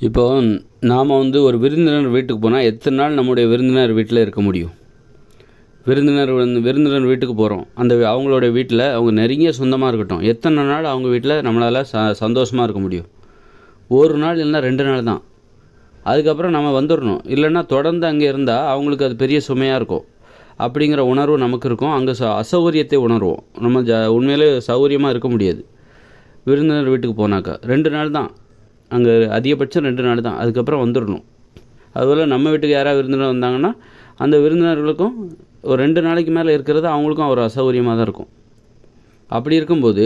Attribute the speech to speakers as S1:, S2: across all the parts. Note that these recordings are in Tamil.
S1: இப்போ நாம் ஒரு விருந்தினர் வீட்டுக்கு போனால் எத்தனை நாள் நம்முடைய விருந்தினர் வீட்டில் இருக்க முடியும்? விருந்தினர் வீட்டுக்கு போகிறோம். அவங்களோட வீட்டில் அவங்க நெருங்கிய சொந்தமாக இருக்கட்டும், எத்தனை நாள் அவங்க வீட்டில் நம்மளால் சந்தோஷமாக இருக்க முடியும்? ஒரு நாள் இல்லைன்னா 2 நாள் தான். அதுக்கப்புறம் நம்ம வந்துடணும். இல்லைன்னா தொடர்ந்து அங்கே இருந்தால் அவங்களுக்கு அது பெரிய சுமையாக இருக்கும். அப்படிங்கிற உணர்வு நமக்கு இருக்கும். அங்கே அசௌகரியத்தை உணர்வோம். நம்ம உண்மையிலே சௌகரியமாக இருக்க முடியாது. விருந்தினர் வீட்டுக்கு போனாக்கா 2 நாள் தான். அங்கே அதிகபட்சம் 2 நாள் தான். அதுக்கப்புறம் வந்துடணும். அதுபோல் நம்ம வீட்டுக்கு யாராவது விருந்தினர் வந்தாங்கன்னா அந்த விருந்தினர்களுக்கும் ஒரு 2 நாளைக்கு மேலே இருக்கிறது அவங்களுக்கும் ஒரு அசௌகரியமாக தான் இருக்கும். அப்படி இருக்கும்போது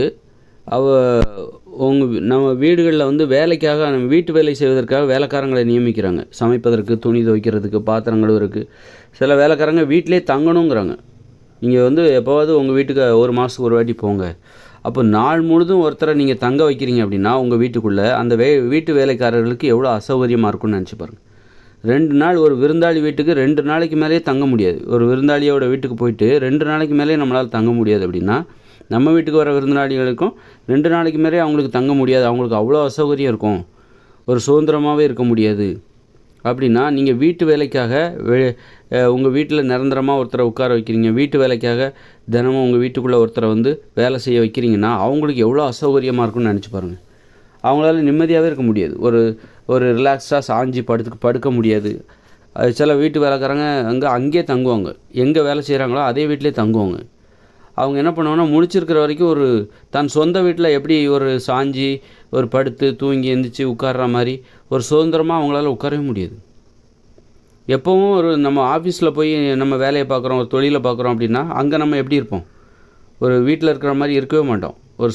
S1: நம்ம வீடுகளில் வேலைக்காக, நம்ம வீட்டு வேலை செய்வதற்காக வேலைக்காரங்களை நியமிக்கிறாங்க. சமைப்பதற்கு, துணி துவைக்கிறதுக்கு, பாத்திரம் கழுவுறதுக்கு. சில வேலைக்காரங்க வீட்டிலே தங்கணுங்கிறாங்க. நீங்கள் எப்போவாவது உங்கள் வீட்டுக்கு 1 மாதத்துக்கு ஒரு வாட்டி போங்க. அப்போ நாள் முழுதும் ஒருத்தரை நீங்கள் தங்க வைக்கிறீங்க அப்படின்னா உங்கள் வீட்டுக்குள்ளே அந்த வீட்டு வேலைக்காரர்களுக்கு எவ்வளோ அசௌகரியமாக இருக்கும்னு நினச்சி பாருங்கள். 2 நாள் ஒரு விருந்தாளி வீட்டுக்கு 2 நாளைக்கு மேலேயே தங்க முடியாது. ஒரு விருந்தாளியோட வீட்டுக்கு போயிட்டு 2 நாளைக்கு மேலே நம்மளால் தங்க முடியாது அப்படின்னா, நம்ம வீட்டுக்கு வர விருந்தாளிகளுக்கும் 2 நாளைக்கு மேலே அவங்களுக்கு தங்க முடியாது. அவங்களுக்கு அவ்வளோ அசௌகரியம் இருக்கும். ஒரு சுதந்திரமாகவே இருக்க முடியாது. அப்படின்னா நீங்கள் வீட்டு வேலைக்காக உங்கள் வீட்டில் நிரந்தரமாக ஒருத்தரை உட்கார வைக்கிறீங்க, வீட்டு வேலைக்காக தினமும் உங்கள் வீட்டுக்குள்ளே ஒருத்தரை வேலை செய்ய வைக்கிறீங்கன்னா அவங்களுக்கு எவ்வளோ அசௌகரியமாக இருக்கும்னு நினச்சி பாருங்கள். அவங்களால நிம்மதியாகவே இருக்க முடியாது. ஒரு ரிலாக்ஸாக சாஞ்சி படுக்க முடியாது. சில வீட்டு வேலைக்காரங்க அங்கேயே தங்குவாங்க. எங்கே வேலை செய்கிறாங்களோ அதே வீட்டிலே தங்குவாங்க. அவங்க என்ன பண்ணுவாங்கன்னா, முழிச்சிருக்கிற வரைக்கும் தன் சொந்த வீட்டில் எப்படி ஒரு சாஞ்சி ஒரு படுத்து தூங்கி எந்திரிச்சு உட்கார்ற மாதிரி ஒரு சுதந்திரமாக அவங்களால உட்காரவே முடியாது. எப்போவும் நம்ம ஆஃபீஸில் போய் நம்ம வேலையை பார்க்குறோம், ஒரு தொழிலை பார்க்குறோம் அப்படின்னா அங்கே நம்ம எப்படி இருப்போம்? ஒரு வீட்டில் இருக்கிற மாதிரி இருக்கவே மாட்டோம். ஒரு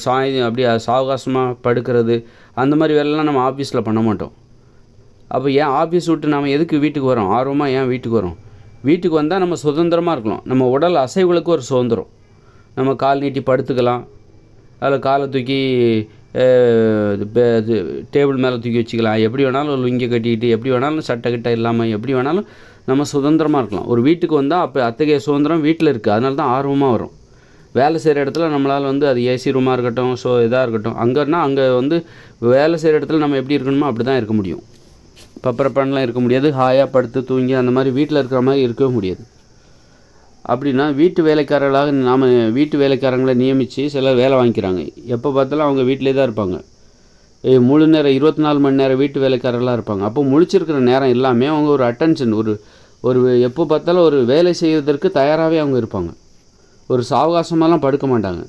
S1: அப்படியே சாவகாசமாக படுக்கிறது, அந்த மாதிரி வேலைலாம் நம்ம ஆஃபீஸில் பண்ண மாட்டோம். அப்போ ஏன் ஆஃபீஸ் விட்டு நம்ம எதுக்கு வீட்டுக்கு வரோம்? ஆர்வமாக ஏன் வீட்டுக்கு வரோம்? வீட்டுக்கு வந்தால் நம்ம சுதந்திரமாக இருக்கலாம். நம்ம உடல் அசைவுகளுக்கு ஒரு சுதந்திரம். நம்ம கால் நீட்டி படுத்துக்கலாம், அதில் காலை தூக்கி டேபிள் மேலே தூக்கி வச்சுக்கலாம். எப்படி வேணாலும் ஒரு லுங்கி கட்டிக்கிட்டு, எப்படி வேணாலும் சட்டை கிட்ட இல்லாமல், எப்படி வேணாலும் நம்ம சுதந்திரமாக இருக்கலாம். ஒரு வீட்டுக்கு வந்தால் அப்போ அத்தகைய சுதந்திரம் வீட்டில் இருக்குது. அதனால தான் ஆர்வமாக வரும். வேலை செய்கிற இடத்துல நம்மளால் அது ஏசி ரூமாக இருக்கட்டும், இதாக இருக்கட்டும், அங்கே வேலை செய்கிற இடத்துல நம்ம எப்படி இருக்கணுமோ அப்படி தான் இருக்க முடியும். பப்பரப்பன்லாம் இருக்க முடியாது. ஹாயாக படுத்து தூங்கி அந்த மாதிரி வீட்டில் இருக்கிற மாதிரி இருக்கவே முடியாது. அப்படின்னா வீட்டு வேலைக்காரர்களாக நாம் வீட்டு வேலைக்காரங்களை நியமித்து சிலர் வேலை வாங்கிக்கிறாங்க. எப்போ பார்த்தாலும் அவங்க வீட்டிலே தான் இருப்பாங்க. முழு நேரம் 24 மணி நேரம் வீட்டு வேலைக்காரர்களாக இருப்பாங்க. அப்போ முழிச்சிருக்கிற நேரம் எல்லாமே அவங்க ஒரு அட்டென்ஷன், எப்போ பார்த்தாலும் ஒரு வேலை செய்வதற்கு தயாராகவே அவங்க இருப்பாங்க. ஒரு சாவகாசமாலாம் படுக்க மாட்டாங்க,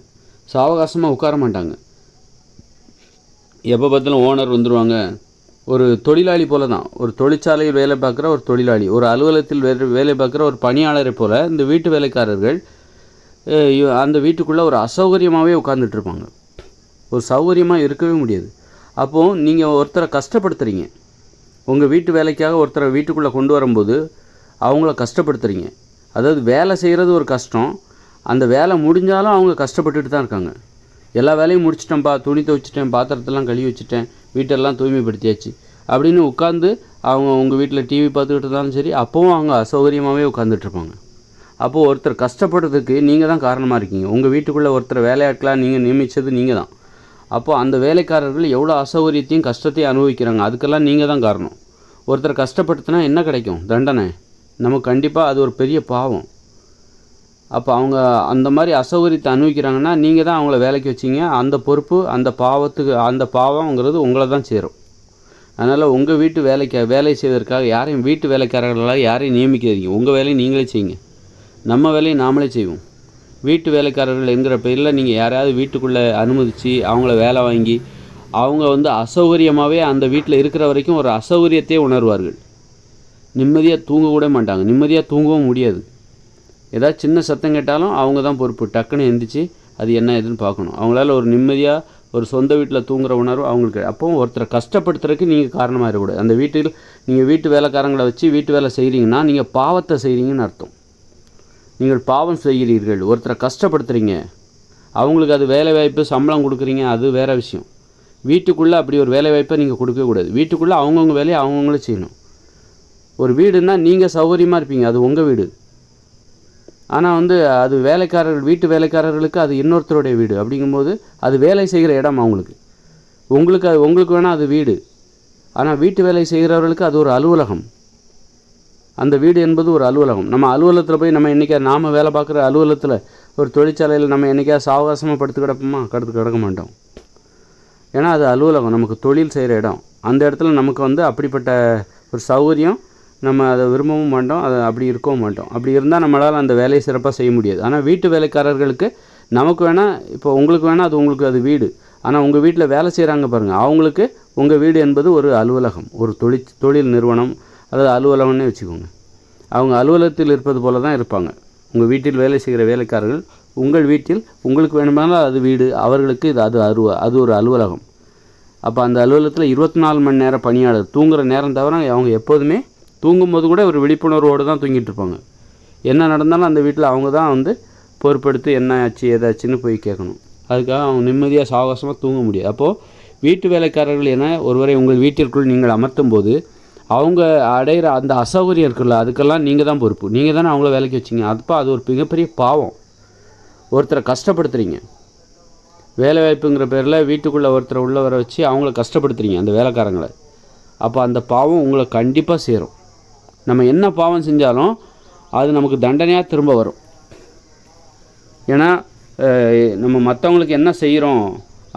S1: சாவகாசமாக உட்கார மாட்டாங்க. எப்போ பார்த்தாலும் ஓனர் வந்துடுவாங்க. ஒரு தொழிலாளி போல தான், ஒரு தொழிற்சாலையில் வேலை பார்க்குற ஒரு தொழிலாளி, ஒரு அலுவலகத்தில் வேலை பார்க்குற ஒரு பணியாளரை போல் இந்த வீட்டு வேலைக்காரர்கள் அந்த வீட்டுக்குள்ளே ஒரு அசௌகரியமாகவே உட்காந்துட்ருப்பாங்க. ஒரு சௌகரியமாக இருக்கவே முடியாது. அப்போது நீங்கள் ஒருத்தரை கஷ்டப்படுத்துகிறீங்க. உங்கள் வீட்டு வேலைக்காக ஒருத்தரை வீட்டுக்குள்ளே கொண்டு வரும்போது அவங்கள கஷ்டப்படுத்துகிறீங்க. அதாவது வேலை செய்கிறது ஒரு கஷ்டம். அந்த வேலை முடிஞ்சாலும் அவங்க கஷ்டப்பட்டுட்டு தான் இருக்காங்க. எல்லா வேலையும் முடிச்சிட்டேன்ப்பா, துணி துவைச்சிட்டேன், பாத்திரத்தெல்லாம் கழுவி வச்சுட்டேன், வீட்டெல்லாம் தூய்மைப்படுத்தியாச்சு அப்படின்னு உட்காந்து அவங்க உங்கள் வீட்டில் டிவி பார்த்துக்கிட்டு இருந்தாலும் சரி, அப்போவும் அவங்க அசௌகரியமாகவே உட்காந்துட்ருப்பாங்க. அப்போது ஒருத்தர் கஷ்டப்படுறதுக்கு நீங்கள் தான் காரணமாக இருக்கீங்க. உங்கள் வீட்டுக்குள்ளே ஒருத்தர் வேலையாட்களாக நீங்கள் நியமித்தது நீங்கள் தான். அப்போது அந்த வேலைக்காரர்கள் எவ்வளோ அசௌகரியத்தையும் கஷ்டத்தையும் அனுபவிக்கிறாங்க, அதுக்கெல்லாம் நீங்கள் தான் காரணம். ஒருத்தர் கஷ்டப்படுத்தினா என்ன கிடைக்கும்? தண்டனை. நமக்கு கண்டிப்பாக அது ஒரு பெரிய பாவம். அப்போ அவங்க அந்த மாதிரி அசௌகரியத்தை அனுபவிக்கிறாங்கன்னா நீங்கள் தான் அவங்கள வேலைக்கு வச்சிங்க. அந்த பொறுப்பு, அந்த பாவங்கிறது உங்களை தான் சேரும். அதனால் உங்கள் வீட்டு வேலை செய்வதற்காக யாரையும் வீட்டு வேலைக்காரர்களாக யாரையும் நியமிக்காதீங்க. உங்கள் வேலையை நீங்களே செய்யுங்க. நம்ம வேலையை நாமளே செய்வோம். வீட்டு வேலைக்காரர்கள் என்கிற பேரில் நீங்கள் யாரையாவது வீட்டுக்குள்ளே அனுமதித்து அவங்கள வேலை வாங்கி அவங்க அசௌகரியமாகவே அந்த வீட்டில் இருக்கிற வரைக்கும் ஒரு அசௌகரியத்தையே உணர்வார்கள். நிம்மதியாக தூங்கக்கூட மாட்டாங்க, நிம்மதியாக தூங்கவும் முடியாது. ஏதாவது சின்ன சத்தம் கேட்டாலும் அவங்க தான் பொறுப்பு. டக்குன்னு எந்திரிச்சு அது என்ன ஏதுன்னு பார்க்கணும். அவங்களால ஒரு நிம்மதியாக ஒரு சொந்த வீட்டில் தூங்குகிற உணர்வு அவங்களுக்கு. அப்போது ஒருத்தரை கஷ்டப்படுத்துறதுக்கு நீங்கள் காரணமாக இருக்கக்கூடாது. அந்த வீட்டில் நீங்கள் வீட்டு வேலைக்காரங்களை வச்சு வீட்டு வேலை செய்கிறீங்கன்னா நீங்கள் பாவத்தை செய்கிறீங்கன்னு அர்த்தம். நீங்கள் பாவம் செய்கிறீர்கள், ஒருத்தரை கஷ்டப்படுத்துகிறீங்க. அவங்களுக்கு அது வேலை வாய்ப்பு, சம்பளம் கொடுக்குறீங்க, அது வேறு விஷயம். வீட்டுக்குள்ளே அப்படி ஒரு வேலை வாய்ப்பை நீங்கள் கொடுக்கக்கூடாது. வீட்டுக்குள்ளே அவங்கவுங்க வேலையை அவங்கவுங்களே செய்யணும். ஒரு வீடுன்னா நீங்கள் சௌகரியமாக இருப்பீங்க, அது உங்கள் வீடு. ஆனால் அது வீட்டு வேலைக்காரர்களுக்கு அது இன்னொருத்தருடைய வீடு. அப்படிங்கும்போது அது வேலை செய்கிற இடம் அவங்களுக்கு. உங்களுக்கு வேணால் அது வீடு. ஆனால் வீட்டு வேலை செய்கிறவர்களுக்கு அது ஒரு அலுவலகம். அந்த வீடு என்பது ஒரு அலுவலகம். நம்ம அலுவலகத்தில் போய் நம்ம என்றைக்கா நாம் வேலை பார்க்குற அலுவலகத்தில் ஒரு தொழிற்சாலையில் நம்ம என்றைக்கா சாவகாசமாக படுத்து கிடப்போமா? கிடக்க மாட்டோம். ஏன்னா அது அலுவலகம், நமக்கு தொழில் செய்கிற இடம். அந்த இடத்துல நமக்கு அப்படிப்பட்ட ஒரு சௌகரியம் நம்ம அதை விரும்பவும் மாட்டோம், அதை அப்படி இருக்கவும் மாட்டோம். அப்படி இருந்தால் நம்மளால் அந்த வேலையை சிறப்பாக செய்ய முடியாது. ஆனால் வீட்டு வேலைக்காரர்களுக்கு நமக்கு வேணால், இப்போ உங்களுக்கு வேணால் அது உங்களுக்கு அது வீடு. ஆனால் உங்கள் வீட்டில் வேலை செய்கிறாங்க பாருங்கள், அவங்களுக்கு உங்கள் வீடு என்பது ஒரு அலுவலகம், ஒரு தொழில் நிறுவனம் அல்லது அலுவலகம்னே வச்சுக்கோங்க. அவங்க அலுவலகத்தில் இருப்பது போல தான் இருப்பாங்க. உங்கள் வீட்டில் வேலை செய்கிற வேலைக்காரர்கள் உங்கள் வீட்டில் உங்களுக்கு வேணுமானால் அது வீடு, அவர்களுக்கு இது அது ஒரு அலுவலகம். அப்போ அந்த அலுவலகத்தில் 24 மணி நேரம் பணியாளர், தூங்குகிற நேரம் தவிர அவங்க எப்போதுமே தூங்கும்போது கூட ஒரு விழிப்புணர்வோடு தான் தூங்கிட்டு இருப்பாங்க. என்ன நடந்தாலும் அந்த வீட்டில் அவங்க தான் பொறுப்பெடுத்து என்ன ஆச்சு ஏதாச்சுன்னு போய் கேட்கணும். அதுக்காக அவங்க நிம்மதியாக சாவகாசமாக தூங்க முடியாது. அப்போது வீட்டு வேலைக்காரர்கள் என ஒருவரை உங்கள் வீட்டிற்குள் நீங்கள் அமர்த்தும் போது அவங்க அடைகிற அந்த அசௌகரியம் இருக்குல்ல, அதுக்கெல்லாம் நீங்கள் தான் பொறுப்பு. நீங்கள் தானே அவங்கள வேலைக்கு வச்சிங்க. அது ஒரு மிகப்பெரிய பாவம். ஒருத்தரை கஷ்டப்படுத்துகிறீங்க, வேலைவாய்ப்புங்கிற பேரில் வீட்டுக்குள்ளே ஒருத்தரை உள்ளே வர வச்சு அவங்கள கஷ்டப்படுத்துகிறீங்க, அந்த வேலைக்காரங்களை. அப்போ அந்த பாவம் உங்களை கண்டிப்பாக சேரும். நம்ம என்ன பாவம் செஞ்சாலும் அது நமக்கு தண்டனையாக திரும்ப வரும். ஏன்னா நம்ம மற்றவங்களுக்கு என்ன செய்கிறோம்,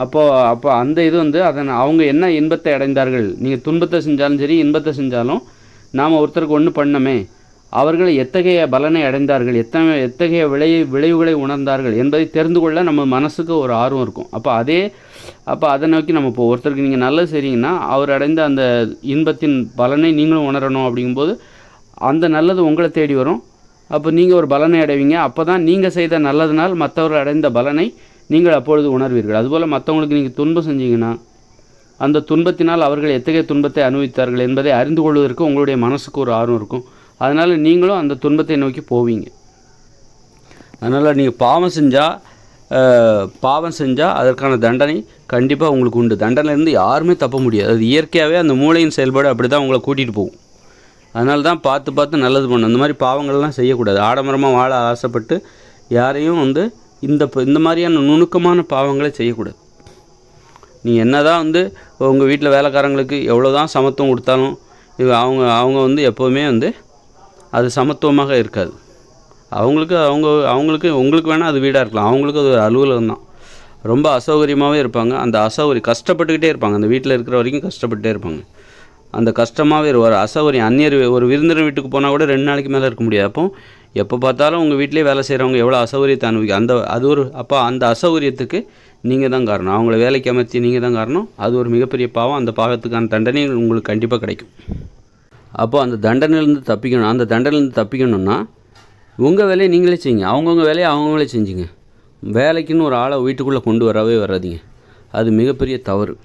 S1: அப்போ அந்த இது அதை அவங்க என்ன இன்பத்தை அடைந்தார்கள், நீங்கள் துன்பத்தை செஞ்சாலும் சரி இன்பத்தை செஞ்சாலும் நாம் ஒருத்தருக்கு ஒன்று பண்ணமே, அவர்கள் எத்தகைய பலனை அடைந்தார்கள், எத்தகைய விளைவுகளை உணர்ந்தார்கள் என்பதை தெரிந்து கொள்ள நம்ம மனசுக்கு ஒரு ஆர்வம் இருக்கும். அப்போ அதை நோக்கி நம்ம இப்போ ஒருத்தருக்கு நீங்கள் நல்லது செய்கிறீங்கன்னா அவர் அடைந்த அந்த இன்பத்தின் பலனை நீங்களும் உணரணும். அப்படிங்கும்போது அந்த நல்லது உங்களை தேடி வரும். அப்போ நீங்கள் ஒரு பலனை அடைவீங்க. அப்போ தான் நீங்கள் செய்த நல்லதுனால் மற்றவர்கள் அடைந்த பலனை நீங்கள் அப்பொழுது உணர்வீர்கள். அதுபோல் மற்றவங்களுக்கு நீங்கள் துன்பம் செஞ்சீங்கன்னா அந்த துன்பத்தினால் அவர்கள் எத்தகைய துன்பத்தை அனுபவித்தார்கள் என்பதை அறிந்து கொள்வதற்கு உங்களுடைய மனசுக்கு ஒரு ஆர்வம் இருக்கும். அதனால் நீங்களும் அந்த துன்பத்தை நோக்கி போவீங்க. அதனால் நீங்கள் பாவம் செஞ்சால் அதற்கான தண்டனை கண்டிப்பாக உங்களுக்கு உண்டு. தண்டனையிலேருந்து யாருமே தப்ப முடியாது. அது இயற்கையாகவே அந்த மூளையின் செயல்பாடு அப்படி தான் உங்களை கூட்டிகிட்டு போகும். அதனால தான் பார்த்து நல்லது பண்ணணும். இந்த மாதிரி பாவங்கள்லாம் செய்யக்கூடாது. ஆடம்பரமாக வாழ ஆசைப்பட்டு யாரையும் இந்த மாதிரியான நுணுக்கமான பாவங்களை செய்யக்கூடாது. நீ என்ன தான் உங்கள் வீட்டில் வேலைக்காரங்களுக்கு எவ்வளோ தான் சமத்துவம் கொடுத்தாலும் அவங்க எப்போவுமே அது சமத்துவமாக இருக்காது. அவங்களுக்கு உங்களுக்கு வேணால் அது வீடாக இருக்கலாம், அவங்களுக்கு அது ஒரு அலுவலகம் தான். ரொம்ப அசௌகரியமாகவே இருப்பாங்க. அந்த கஷ்டப்பட்டுக்கிட்டே இருப்பாங்க. அந்த வீட்டில் இருக்கிற வரைக்கும் கஷ்டப்பட்டுட்டே இருப்பாங்க. அந்த கஷ்டமாகவே ஒரு அசௌகரியம். ஒரு விருந்தினர் வீட்டுக்கு போனால் கூட 2 நாளைக்கு மேலே இருக்க முடியாது. அப்போ எப்போ பார்த்தாலும் உங்கள் வீட்டிலே வேலை செய்கிறவங்க எவ்வளோ அசௌகரியத்தை அனுபவிக்க அந்த அசௌகரியத்துக்கு நீங்கள் தான் காரணம். அவங்கள வேலைக்கு அமர்த்தி நீங்கள் தான் காரணம். அது ஒரு மிகப்பெரிய பாவம். அந்த பாவத்துக்கான தண்டனை உங்களுக்கு கண்டிப்பாக கிடைக்கும். அப்போது அந்த தண்டனையிலேருந்து தப்பிக்கணும். அந்த தண்டனையிலேருந்து தப்பிக்கணும்னா உங்கள் வேலையை நீங்களே செய்யுங்க. அவங்கவுங்க வேலையை அவங்கவுங்களே செஞ்சுங்க. வேலைக்குன்னு ஒரு ஆளை வீட்டுக்குள்ளே கொண்டு வராதீங்க. அது மிகப்பெரிய தவறு.